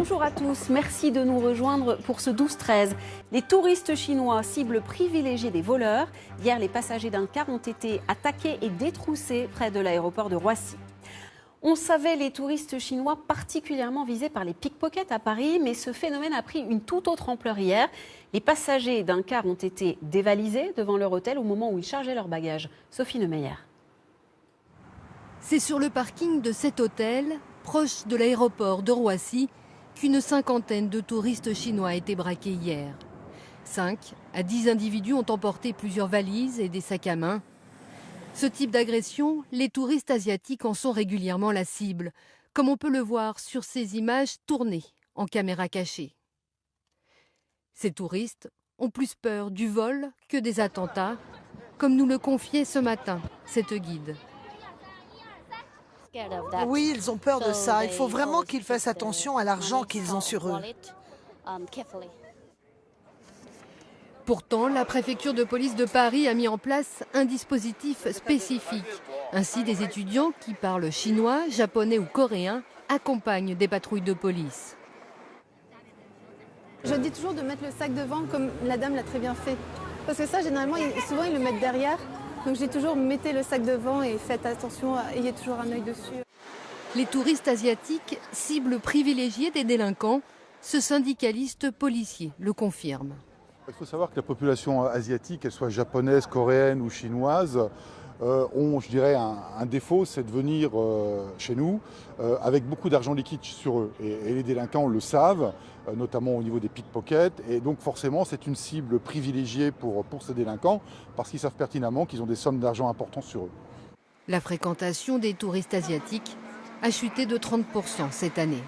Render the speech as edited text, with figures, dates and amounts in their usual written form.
Bonjour à tous, merci de nous rejoindre pour ce 12-13. Les touristes chinois, cible privilégiée des voleurs. Hier, les passagers d'un car ont été attaqués et détroussés près de l'aéroport de Roissy. On savait les touristes chinois particulièrement visés par les pickpockets à Paris, mais ce phénomène a pris une toute autre ampleur hier. Les passagers d'un car ont été dévalisés devant leur hôtel au moment où ils chargeaient leurs bagages. Sophie Nemeyer. C'est sur le parking de cet hôtel, proche de l'aéroport de Roissy, qu'une cinquantaine de touristes chinois a été braqués hier. 5 à 10 individus ont emporté plusieurs valises et des sacs à main. Ce type d'agression, les touristes asiatiques en sont régulièrement la cible, comme on peut le voir sur ces images tournées en caméra cachée. Ces touristes ont plus peur du vol que des attentats, comme nous le confiait ce matin cette guide. Oui, ils ont peur de ça. Il faut vraiment qu'ils fassent attention à l'argent qu'ils ont sur eux. Pourtant, la préfecture de police de Paris a mis en place un dispositif spécifique. Ainsi, des étudiants qui parlent chinois, japonais ou coréen accompagnent des patrouilles de police. Je dis toujours de mettre le sac devant comme la dame l'a très bien fait. Parce que ça, généralement, souvent, ils le mettent derrière. Donc je dis toujours, mettez le sac devant et faites attention, ayez toujours un œil dessus. Les touristes asiatiques, cible privilégiée des délinquants, ce syndicaliste policier le confirme. Il faut savoir que la population asiatique, qu'elle soit japonaise, coréenne ou chinoise, ont, je dirais, un défaut, c'est de venir chez nous avec beaucoup d'argent liquide sur eux. Et les délinquants le savent, notamment au niveau des pickpockets. Et donc forcément, c'est une cible privilégiée pour ces délinquants parce qu'ils savent pertinemment qu'ils ont des sommes d'argent importantes sur eux. La fréquentation des touristes asiatiques a chuté de 30% cette année.